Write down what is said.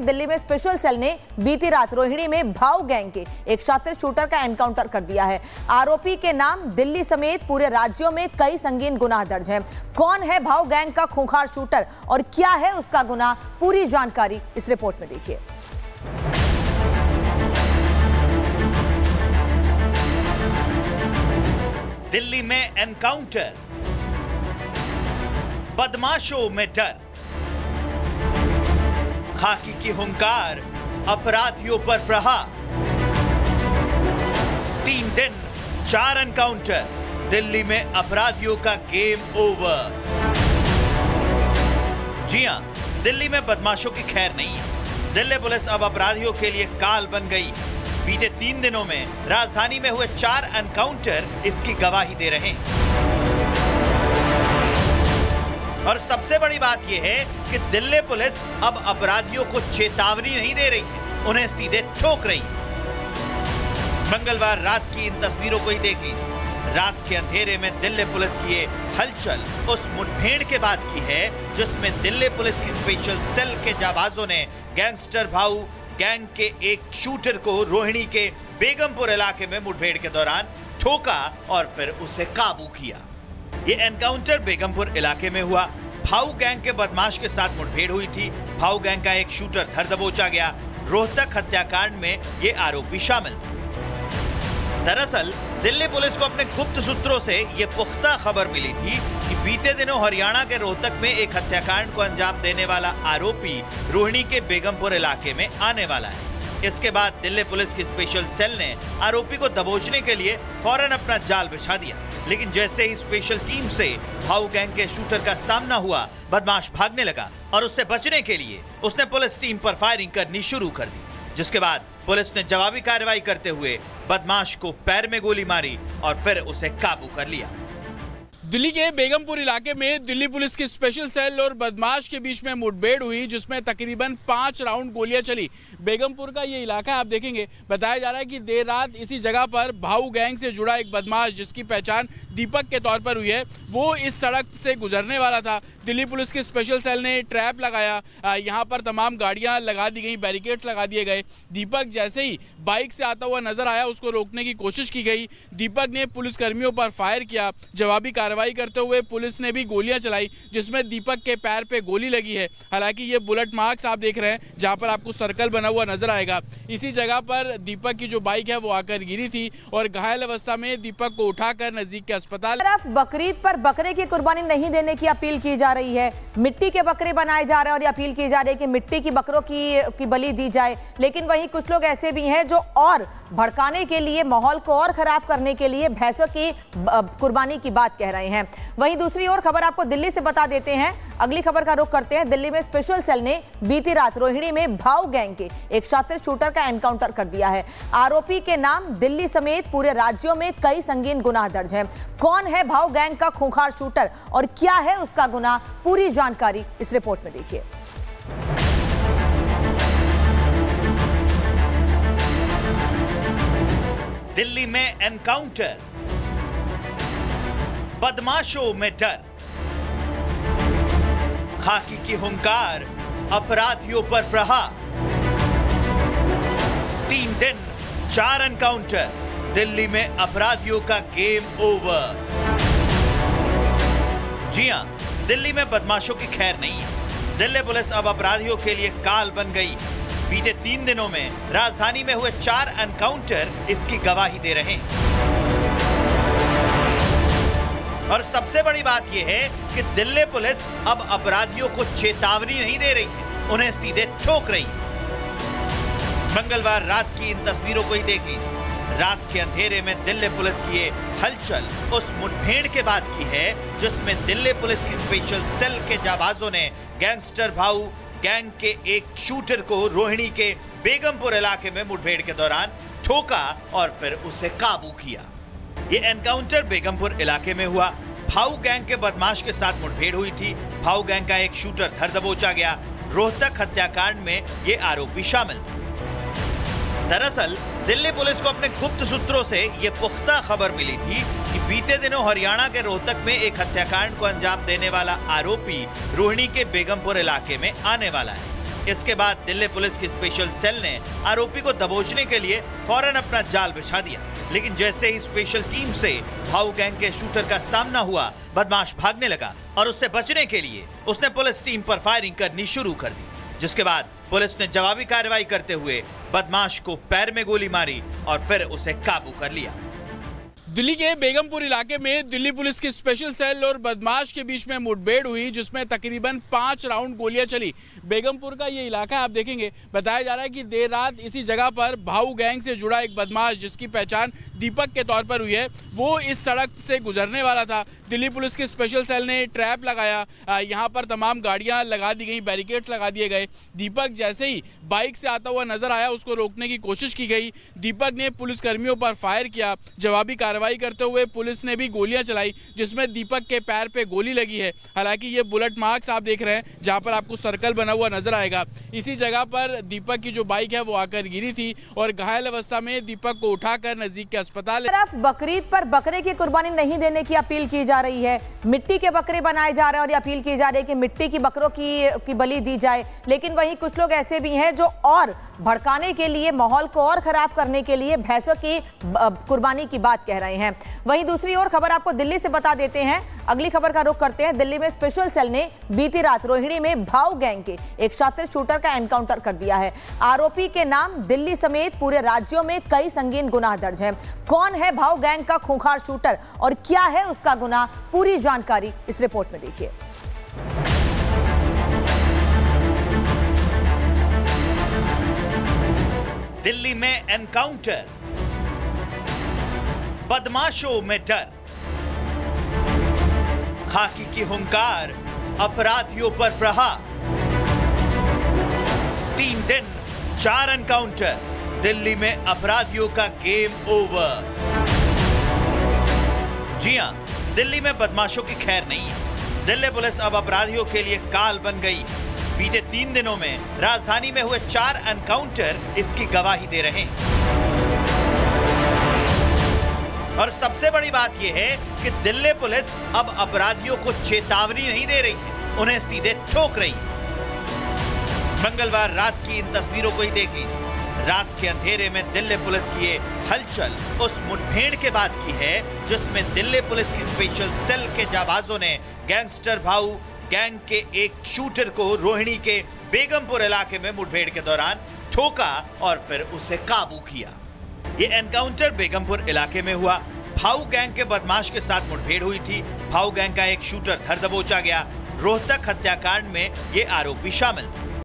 दिल्ली में special cell ने बीती रात रोहिणी में भाऊ गैंग के एक शातिर शूटर का एनकाउंटर कर दिया है। आरोपी के नाम दिल्ली समेत पूरे राज्यों में कई संगीन गुनाह दर्ज हैं। कौन है भाऊ गैंग का खूंखार शूटर और क्या है उसका गुनाह, पूरी जानकारी इस रिपोर्ट में देखिए। दिल्ली में एनकाउंटर, बदमाशों में डर, खाकी की हुंकार, अपराधियों पर प्रहार। 3 दिन 4 एनकाउंटर, दिल्ली में अपराधियों का गेम ओवर। जी हां, दिल्ली में बदमाशों की खैर नहीं है। दिल्ली पुलिस अब अपराधियों के लिए काल बन गई। बीते 3 दिनों में राजधानी में हुए 4 एनकाउंटर इसकी गवाही दे रहे हैं। और सबसे बड़ी बात यह है कि दिल्ली पुलिस अब अपराधियों को चेतावनी नहीं दे रही है, उन्हें सीधे ठोक रही है। मंगलवार रात की इन तस्वीरों को ही देख लीजिए। रात के अंधेरे में दिल्ली पुलिस की ये हलचल उस मुठभेड़ के बाद की है जिसमें दिल्ली पुलिस की स्पेशल सेल के जाबाजों ने गैंगस्टर भाऊ गैंग के एक शूटर को रोहिणी के बेगमपुर इलाके में मुठभेड़ के दौरान ठोका और फिर उसे काबू किया। ये एनकाउंटर बेगमपुर इलाके में हुआ। भाऊ गैंग के बदमाश के साथ मुठभेड़ हुई थी। भाऊ गैंग का एक शूटर धर दबोचा गया। रोहतक हत्याकांड में ये आरोपी शामिल थे। दरअसल दिल्ली पुलिस को अपने गुप्त सूत्रों से ये पुख्ता खबर मिली थी कि बीते दिनों हरियाणा के रोहतक में एक हत्याकांड को अंजाम देने वाला आरोपी रोहिणी के बेगमपुर इलाके में आने वाला है। इसके बाद दिल्ली पुलिस की स्पेशल सेल ने आरोपी को दबोचने के लिए फौरन अपना जाल बिछा दिया। लेकिन जैसे ही स्पेशल टीम से भाऊ गैंग के शूटर का सामना हुआ, बदमाश भागने लगा और उससे बचने के लिए उसने पुलिस टीम पर फायरिंग करनी शुरू कर दी, जिसके बाद पुलिस ने जवाबी कार्रवाई करते हुए बदमाश को पैर में गोली मारी और फिर उसे काबू कर लिया। दिल्ली के बेगमपुर इलाके में दिल्ली पुलिस की स्पेशल सेल और बदमाश के बीच में मुठभेड़ हुई, जिसमें तकरीबन 5 राउंड गोलियां चली। बेगमपुर का ये इलाका आप देखेंगे, बताया जा रहा है कि देर रात इसी जगह पर भाऊ गैंग से जुड़ा एक बदमाश जिसकी पहचान दीपक के तौर पर हुई है, वो इस सड़क से गुजरने वाला था। दिल्ली पुलिस की स्पेशल सेल ने ट्रैप लगाया, यहाँ पर तमाम गाड़ियां लगा दी गई, बैरिकेड्स लगा दिए गए। दीपक जैसे ही बाइक से आता हुआ नजर आया, उसको रोकने की कोशिश की गई। दीपक ने पुलिसकर्मियों पर फायर किया। जवाबी कार्रवाई करते हुए पुलिस ने भी गोलियां चलाई, जिसमें दीपक के पैर पे गोली लगी है। हालांकि ये बुलेट मार्क्स आप देख रहे हैं, जहां पर आपको सर्कल बना हुआ नजर आएगा। इसी जगह पर दीपक की जो बाइक है वो आकर गिरी थी और घायल अवस्था में दीपक को उठाकर नजदीक के अस्पताल। तरफ बकरीद पर बकरे की कुर्बानी नहीं देने की अपील की जा रही है। मिट्टी के बकरे बनाए जा रहे हैं और ये अपील की जा रही है कि मिट्टी की बकरों की बलि दी जाए। लेकिन वहीं कुछ लोग ऐसे भी हैं जो और भड़काने के लिए, माहौल को और खराब करने के लिए भैंसों की कुर्बानी की बात कह रहे हैं। वहीं दूसरी ओर खबर आपको दिल्ली से बता देते हैं। अगली खबर का रुख करते हैं। दिल्ली में स्पेशल सेल ने बीती रात रोहिणी में भाऊ गैंग के एक शातिर शूटर का एनकाउंटर कर दिया है। आरोपी के नाम दिल्ली समेत पूरे राज्यों में कई संगीन गुनाह दर्ज हैं। कौन है भाऊ गैंग का खूंखार शूटर और क्या है उसका गुनाह, पूरी जानकारी इस रिपोर्ट में देखिए। दिल्ली में एनकाउंटर, बदमाशों में डर, खाकी की हुंकार, अपराधियों पर प्रहार। 3 दिन 4 एनकाउंटर, दिल्ली में अपराधियों का गेम ओवर। जी हां, दिल्ली में बदमाशों की खैर नहीं है। दिल्ली पुलिस अब अपराधियों के लिए काल बन गई। बीते 3 दिनों में राजधानी में हुए 4 एनकाउंटर इसकी गवाही दे रहे हैं। और सबसे बड़ी बात यह है कि दिल्ली पुलिस अब अपराधियों को चेतावनी नहीं दे रही है, उन्हें सीधे ठोक रही है। मंगलवार रात की इन तस्वीरों को ही देख लीजिए। रात के अंधेरे में दिल्ली पुलिस की ये हलचल उस मुठभेड़ के बाद की है जिसमें दिल्ली पुलिस की स्पेशल सेल के जाबाजों ने गैंगस्टर भाऊ गैंग के एक शूटर को रोहिणी के बेगमपुर इलाके में मुठभेड़ के दौरान ठोका और फिर उसे काबू किया। ये एनकाउंटर बेगमपुर इलाके में हुआ। भाऊ गैंग के बदमाश के साथ मुठभेड़ हुई थी। भाऊ गैंग का एक शूटर धर दबोचा गया। रोहतक हत्याकांड में ये आरोपी शामिल थे। दरअसल दिल्ली पुलिस को अपने गुप्त सूत्रों से ये पुख्ता खबर मिली थी कि बीते दिनों हरियाणा के रोहतक में एक हत्याकांड को अंजाम देने वाला आरोपी रोहिणी के बेगमपुर इलाके में आने वाला है। इसके बाद दिल्ली पुलिस की स्पेशल सेल ने आरोपी को दबोचने के लिए फौरन अपना जाल बिछा दिया, लेकिन जैसे ही स्पेशल टीम से भाऊ गैंग के शूटर का सामना हुआ, बदमाश भागने लगा और उससे बचने के लिए उसने पुलिस टीम पर फायरिंग करनी शुरू कर दी, जिसके बाद पुलिस ने जवाबी कार्रवाई करते हुए बदमाश को पैर में गोली मारी और फिर उसे काबू कर लिया। दिल्ली के बेगमपुर इलाके में दिल्ली पुलिस की स्पेशल सेल और बदमाश के बीच में मुठभेड़ हुई, जिसमें तकरीबन 5 राउंड गोलियां चली। बेगमपुर का ये इलाका आप देखेंगे, बताया जा रहा है कि देर रात इसी जगह पर भाऊ गैंग से जुड़ा एक बदमाश, जिसकी पहचान दीपक के तौर पर हुई है, वो इस सड़क से गुजरने वाला था। दिल्ली पुलिस की स्पेशल सेल ने ट्रैप लगाया, यहाँ पर तमाम गाड़ियां लगा दी गई, बैरिकेड्स लगा दिए गए। दीपक जैसे ही बाइक से आता हुआ नजर आया, उसको रोकने की कोशिश की गई। दीपक ने पुलिसकर्मियों पर फायर किया। जवाबी कार्रवाई करते हुए पुलिस ने भी गोलियां चलाई, जिसमें दीपक के पैर पे गोली लगी है। हालांकि ये बुलेट मार्क्स आप देख रहे हैं, जहां पर आपको सर्कल बना हुआ नजर आएगा। इसी जगह पर दीपक की जो बाइक है वो आकर गिरी थी और घायल अवस्था में दीपक को उठाकर नजदीक के अस्पताल। तरफ बकरीद पर बकरे की कुर्बानी नहीं देने की अपील की जा रही है। मिट्टी के बकरे बनाए जा रहे हैं और ये अपील की जा रही है कि मिट्टी की बकरों की बलि दी जाए, लेकिन वहीं कुछ लोग ऐसे भी हैं जो और भड़काने के लिए, माहौल को और खराब करने के लिए भैंसों की कुर्बानी की बात कह रहे हैं। वहीं दूसरी ओर खबर आपको दिल्ली से बता देते हैं। अगली खबर का रुख करते हैं। दिल्ली में स्पेशल सेल ने बीती रात रोहिणी में भाऊ गैंग के एक शातिर शूटर का एनकाउंटर कर दिया है। आरोपी के नाम दिल्ली समेत पूरे राज्यों में कई संगीन गुनाह दर्ज हैं। कौन है भाऊ गैंग का खूंखार शूटर और क्या है उसका गुनाह, पूरी जानकारी इस रिपोर्ट में देखिए। दिल्ली में एनकाउंटर, बदमाशों में डर, खाकी की हुंकार, अपराधियों पर प्रहार। 3 दिन 4 एनकाउंटर, दिल्ली में अपराधियों का गेम ओवर। जी हां, दिल्ली में बदमाशों की खैर नहीं है। दिल्ली पुलिस अब अपराधियों के लिए काल बन गई। बीते 3 दिनों में राजधानी में हुए 4 एनकाउंटर इसकी गवाही दे रहे हैं। और सबसे बड़ी बात यह है कि दिल्ली पुलिस अब अपराधियों को चेतावनी नहीं दे रही है, उन्हें सीधे ठोक रही है। मंगलवार रात की इन तस्वीरों को ही देख लीजिए। रात के अंधेरे में दिल्ली पुलिस की ये हलचल उस मुठभेड़ के बाद की है, जिसमें दिल्ली पुलिस की स्पेशल सेल के जाबाजों ने गैंगस्टर भाऊ गैंग के एक शूटर को रोहिणी के बेगमपुर इलाके में मुठभेड़ के दौरान ठोका और फिर उसे काबू किया। ये एनकाउंटर बेगमपुर इलाके में हुआ। भाऊ गैंग के बदमाश के साथ मुठभेड़ हुई थी। भाऊ गैंग का एक शूटर धर दबोचा गया। रोहतक हत्याकांड में ये आरोपी शामिल थे।